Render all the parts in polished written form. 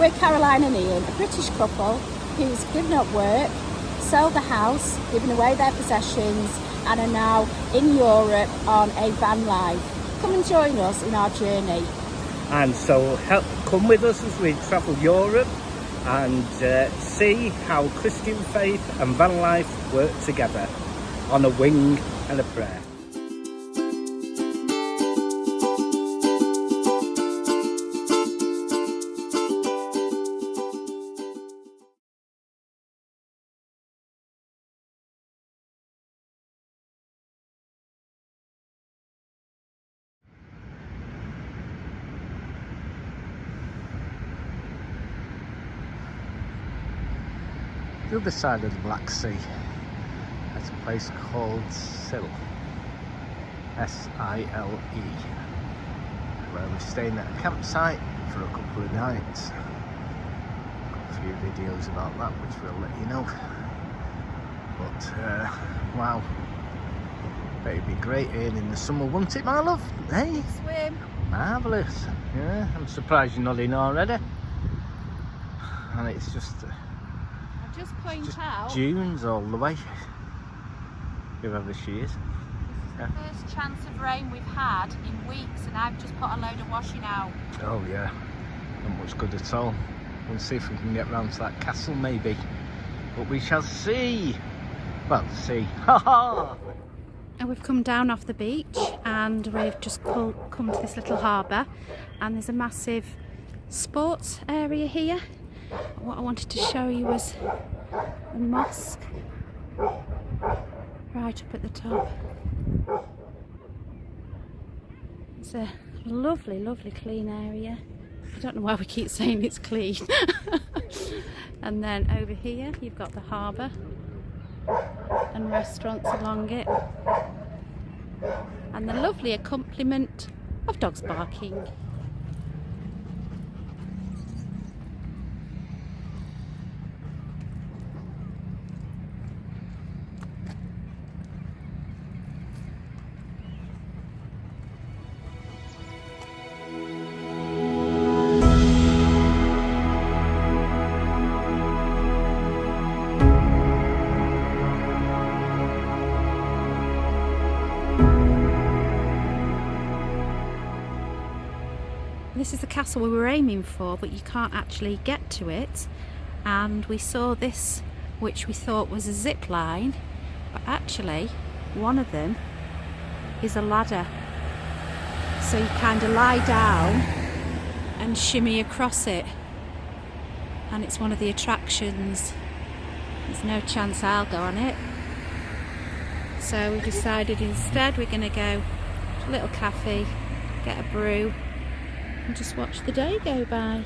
We're Caroline and Ian, a British couple who's given up work, sold the house, given away their possessions, and are now in Europe on a van life. Come and join us in our journey. And so come with us as we travel Europe and see how Christian faith and van life work together on a wing and a prayer. The other side of the Black Sea, at a place called Sile, S-I-L-E, where we're staying at a campsite for a couple of nights. Got a few videos about that which we'll let you know. But wow, bet it'd be great here in the summer, wouldn't it, my love? Hey, Swim. marvellous. Yeah, I'm surprised you're not in already. And it's just Just point out, dunes all the way, whoever she is. this is the first chance of rain we've had in weeks, and I've just put a load of washing out. Oh yeah, not much good at all. We'll see if we can get round to that castle maybe, but we shall see. Well, see. Ha ha! And we've come down off the beach and we've just come to this little harbour, and there's a massive sports area here. What I wanted to show you was a mosque right up at the top. It's a lovely, lovely clean area. I don't know why we keep saying it's clean. And then over here you've got the harbour and restaurants along it, and the lovely accompaniment of dogs barking. This is the castle we were aiming for, but you can't actually get to it. And we saw this, which we thought was a zip line, but actually one of them is a ladder. So you kind of lie down and shimmy across it. And it's one of the attractions. There's no chance I'll go on it. So we decided instead we're going to go to a little cafe, get a brew, and just watch the day go by.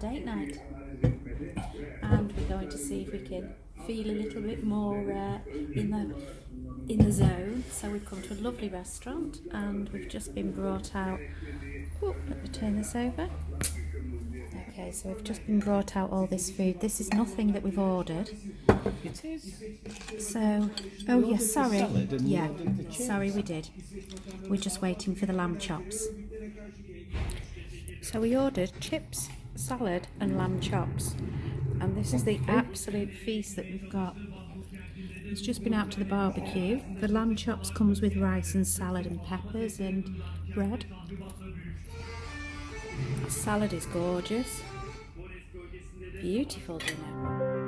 Date night, and we're going to see if we can feel a little bit more in the zone. So we've come to a lovely restaurant, and we've just been brought out. Oh, let me turn this over. Okay, so we've just been brought out all this food. This is nothing that we've ordered. It is. So, oh yes, sorry. Yeah, sorry, we did. We're just waiting for the lamb chops. So we ordered chips, salad and lamb chops, and this is the absolute feast that we've got. It's just been out to the barbecue. The lamb chops comes with rice and salad and peppers and bread. The salad is gorgeous. Beautiful dinner.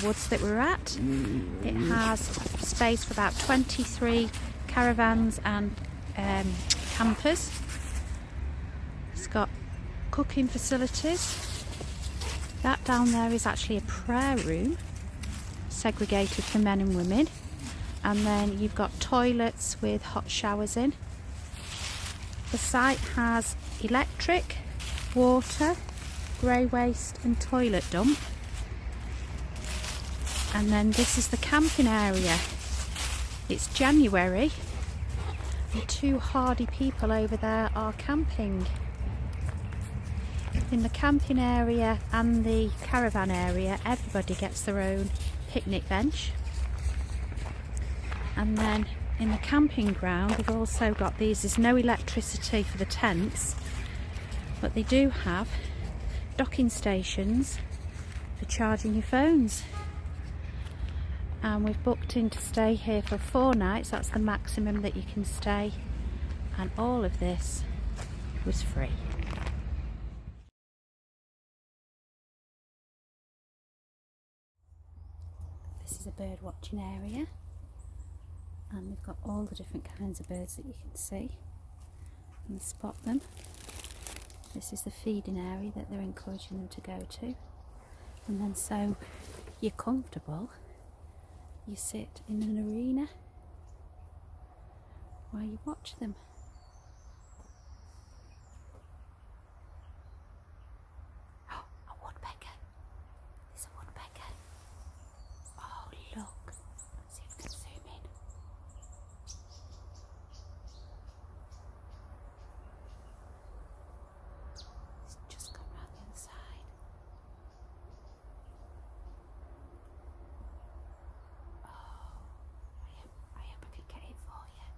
woods that we're at. It has space for about 23 caravans and campers. It's got cooking facilities. That down there is actually a prayer room, segregated for men and women. And then you've got toilets with hot showers in. The site has electric, water, grey waste and toilet dump. And then this is the camping area. It's January and 2 hardy people over there are camping. In the camping area and the caravan area, everybody gets their own picnic bench. And then in the camping ground, we've also got these. There's no electricity for the tents, but they do have docking stations for charging your phones. And we've booked in to stay here for 4 nights. That's the maximum that you can stay. And all of this was free. This is a bird watching area. And we've got all the different kinds of birds that you can see and spot them. This is the feeding area that they're encouraging them to go to. And then so you're comfortable, you sit in an arena while you watch them. Oh, a woodpecker. There's a woodpecker. Oh, look. Let's see if we can zoom in. It's just gone round the other side. Oh, I hope I can get it for you.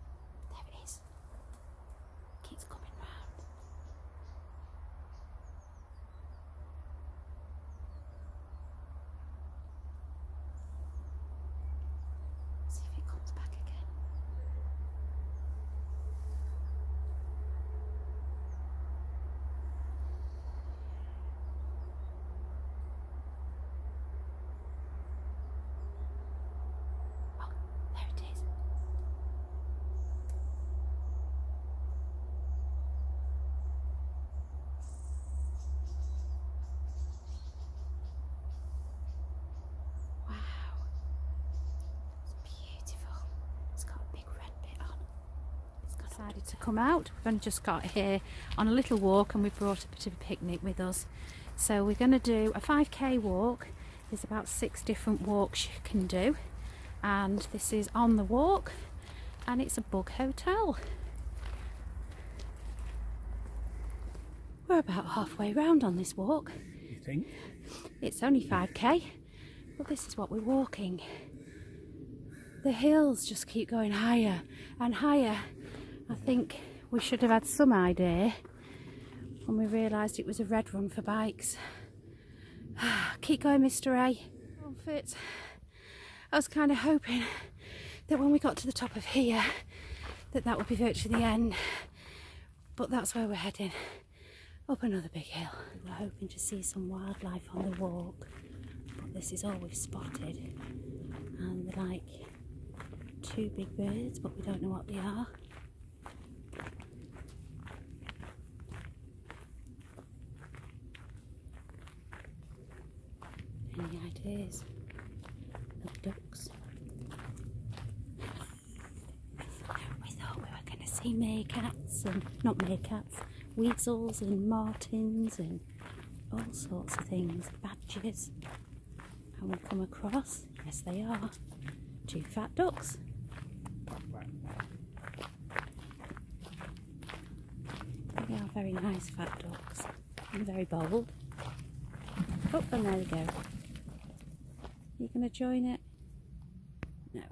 There it is. Keeps coming round. See if it comes back again. Oh, there it is. Wow, it's beautiful. It's got a big red bit on. It's decided to come out. We've only just got here on a little walk and we've brought a bit of a picnic with us. So we're going to do a 5k walk. There's about 6 different walks you can do. And this is On the Walk and it's a bug hotel. We're about halfway round on this walk. You think? It's only 5k, but this is what we're walking. The hills just keep going higher and higher. I think we should have had some idea when we realised it was a red run for bikes. Keep going, Mr. A. Fit. I was kind of hoping that when we got to the top of here that would be virtually the end, but that's where we're heading, up another big hill. We're hoping to see some wildlife on the walk, but this is all we've spotted, and they're like 2 big birds, but we don't know what they are. Any ideas? Of ducks. We thought we were going to see meerkats and not meerkats, weasels and martins and all sorts of things, badgers. And we come across, yes they are, 2 fat ducks. They are very nice fat ducks and very bold. Oh, and there we go. You going to join it? No.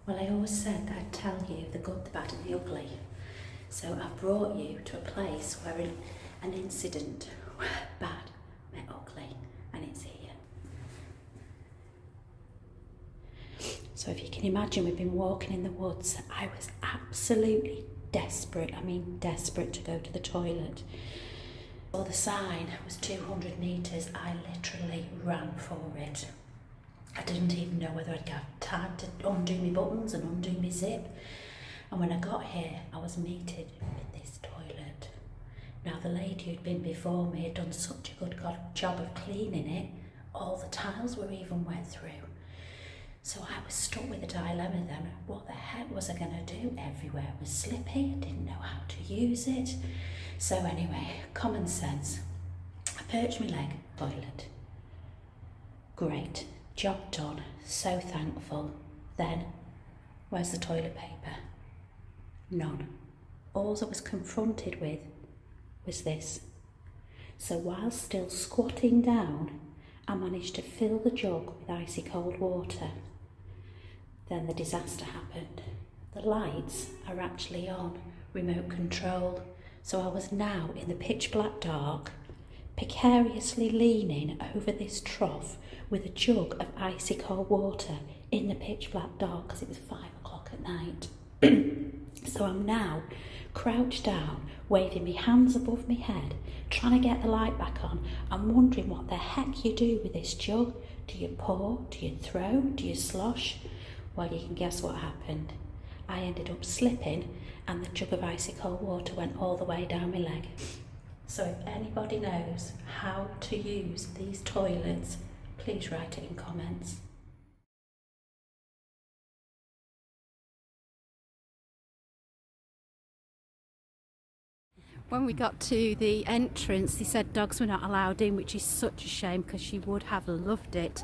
Well, I always said that I'd tell you the good, the bad and the ugly. So I've brought you to a place where an incident, bad, met ugly, and it's here. So if you can imagine, we've been walking in the woods. I was absolutely desperate, I mean desperate to go to the toilet. Well, the sign was 200 metres. I literally ran for it. I didn't even know whether I'd have time to undo my buttons and undo my zip. And when I got here, I was meted with this toilet. Now, the lady who'd been before me had done such a good job of cleaning it. All the tiles were even wet through. So I was stuck with a dilemma then. What the heck was I going to do? Everywhere was slippy. I didn't know how to use it. So anyway, common sense. I perched my leg, toilet. Great. Job done. So thankful. Then, where's the toilet paper? None. All I was confronted with was this. So while still squatting down, I managed to fill the jug with icy cold water. Then the disaster happened. The lights are actually on, remote control, so I was now in the pitch black dark, precariously leaning over this trough with a jug of icy cold water in the pitch black dark because it was 5 o'clock at night. So I'm now crouched down, waving my hands above my head, trying to get the light back on. I'm wondering what the heck you do with this jug. Do you pour? Do you throw? Do you slosh? Well, you can guess what happened. I ended up slipping and the jug of icy cold water went all the way down my leg. So if anybody knows how to use these toilets, please write it in comments. When we got to the entrance, they said dogs were not allowed in, which is such a shame because she would have loved it.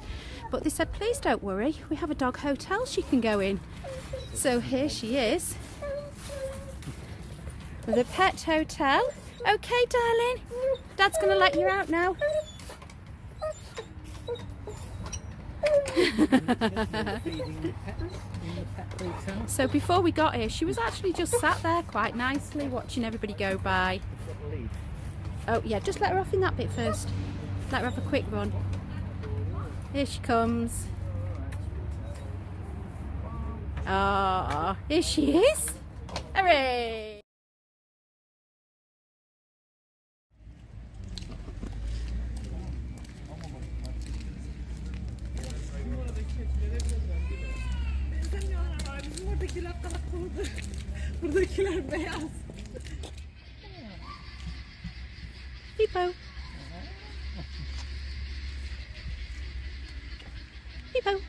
But they said, please don't worry, we have a dog hotel she can go in. So here she is, the pet hotel. Okay, darling, Dad's going to let you out now. So before we got here, she was actually just sat there quite nicely watching everybody go by. Oh yeah, just let her off in that bit first. Let her have a quick run. Here she comes. Ah, here she is. Hooray! Buradakiler beyaz. Hippo. Hippo.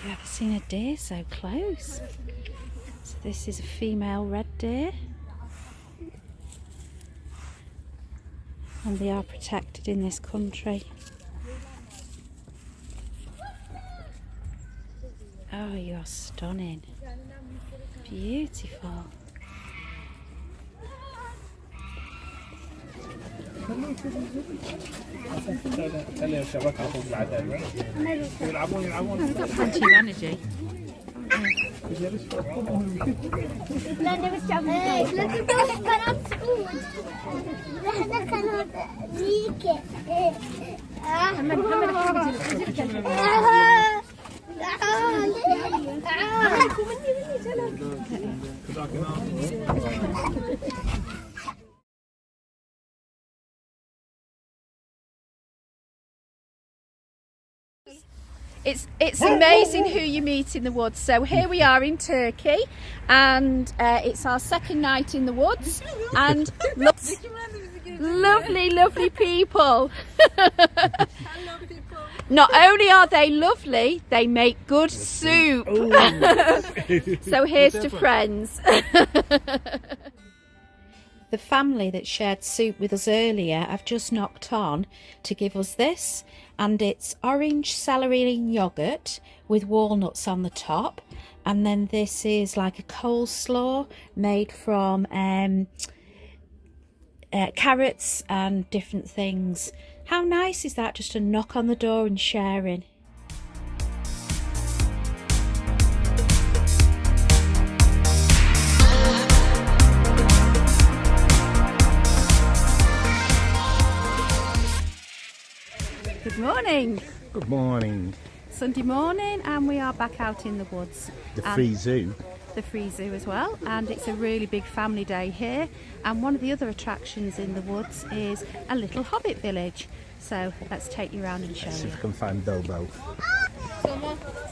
Have you ever seen a deer so close? So this is a female red deer. And they are protected in this country. Oh, you're stunning. Beautiful. We've got plenty of energy. It's amazing who you meet in the woods. So here we are in Turkey, and it's our second night in the woods, and lovely people. Not only are they lovely, they make good soup. So here's to friends. The family that shared soup with us earlier have just knocked on to give us this, and it's orange celery and yoghurt with walnuts on the top, and then this is like a coleslaw made from carrots and different things. How nice is that, just to knock on the door and sharing? Good morning. Good morning. Sunday morning, and we are back out in the woods. The free zoo. The free zoo as well, and it's a really big family day here. And one of the other attractions in the woods is a little hobbit village. So let's take you around and show See you. if we can find Bilbo.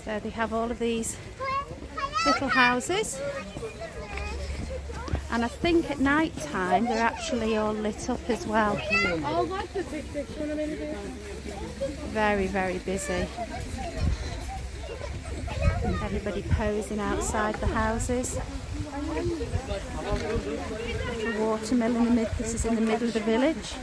So they have all of these little houses, and I think at night time they're actually all lit up as well. Very busy. Everybody posing outside the houses. The watermill in the mid. This is in the middle of the village.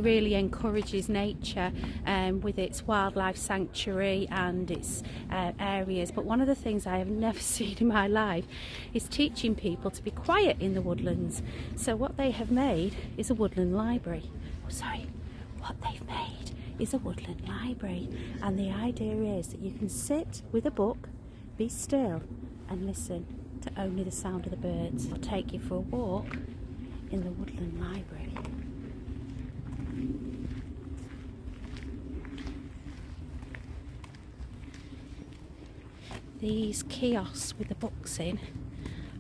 Really encourages nature with its wildlife sanctuary and its areas, but one of the things I have never seen in my life is teaching people to be quiet in the woodlands. So what they have made is a woodland library. What they've made is a woodland library, and the idea is that you can sit with a book, be still and listen to only the sound of the birds. I'll take you for a walk in the woodland library. These kiosks with the books in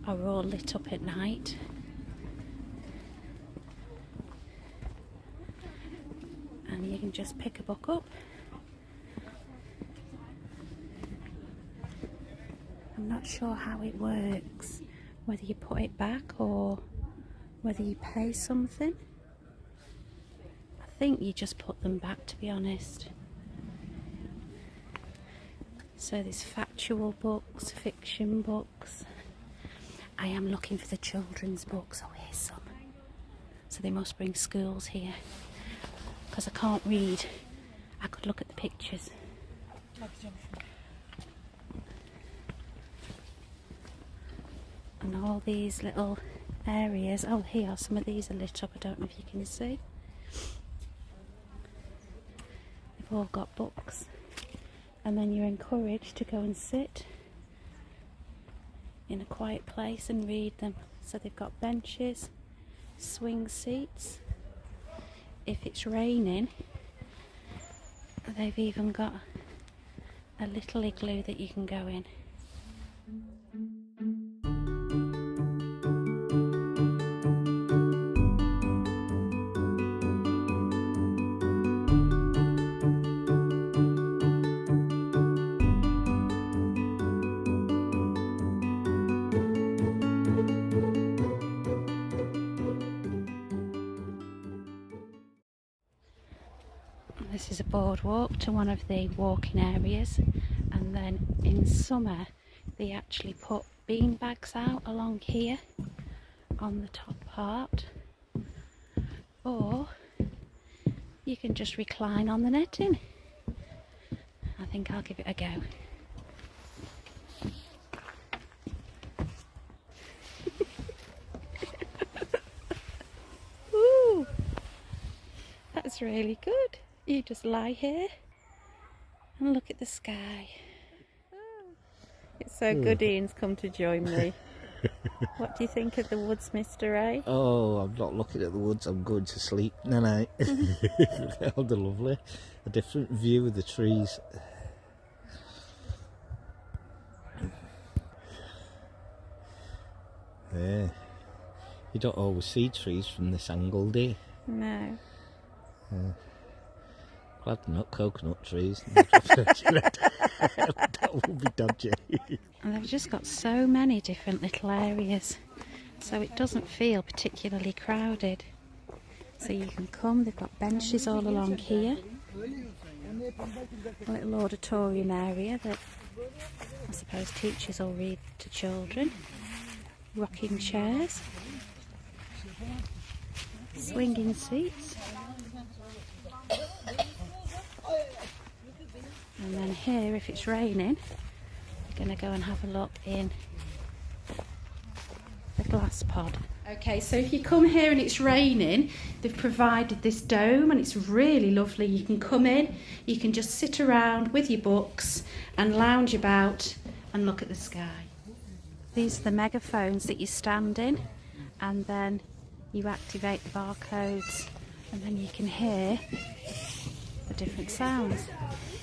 are all lit up at night. And you can just pick a book up. I'm not sure how it works, whether you put it back or whether you pay something. I think you just put them back, to be honest. So there's factual books, fiction books. I am looking for the children's books. Oh, here's some. So they must bring schools here, because I can't read. I could look at the pictures. And all these little areas. Oh, here, some of these are lit up. I don't know if you can see. They've all got books. And then you're encouraged to go and sit in a quiet place and read them. So they've got benches, swing seats. If it's raining, they've even got a little igloo that you can go in. This is a boardwalk to one of the walking areas, and then in summer they actually put bean bags out along here on the top part, or you can just recline on the netting. I think I'll give it a go. Ooh, that's really good. You just lie here and look at the sky. It's so good Ian's come to join me. What do you think of the woods, Mr. A? Oh, I'm not looking at the woods, I'm going to sleep tonight. How lovely. A different view of the trees. Yeah. You don't always see trees from this angle, do you? No. Glad they're not coconut trees. That would be dodgy. And they've just got so many different little areas, so it doesn't feel particularly crowded. So you can come, they've got benches all along here. A little auditorium area that I suppose teachers will read to children. Rocking chairs. Swinging seats. And then here, if it's raining, we're going to go and have a look in the glass pod. Okay, so if you come here and it's raining, they've provided this dome and it's really lovely. You can come in, you can just sit around with your books and lounge about and look at the sky. These are the megaphones that you stand in, and then you activate the barcodes and then you can hear the different sounds.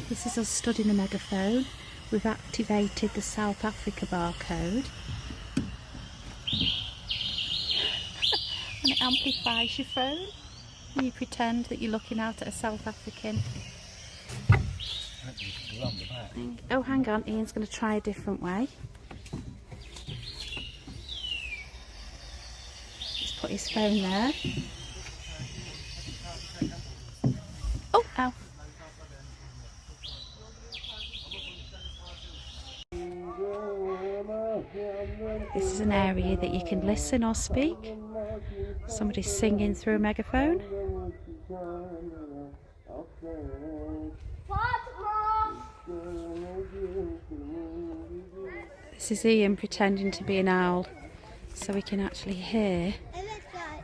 This is us studying a megaphone. We've activated the South Africa barcode and it amplifies your phone. You pretend that you're looking out at a South African. Oh, hang on, Ian's going to try a different way. Let's put his phone there. Oh, ow. This is an area that you can listen or speak. Somebody's singing through a megaphone. This is Ian pretending to be an owl, so we can actually hear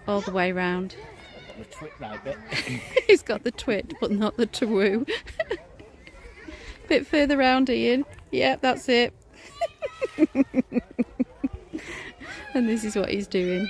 all the way round. The twit right bit. He's got the twit, but not the twoo. Bit further round, Ian. Yep, that's it. And this is what he's doing.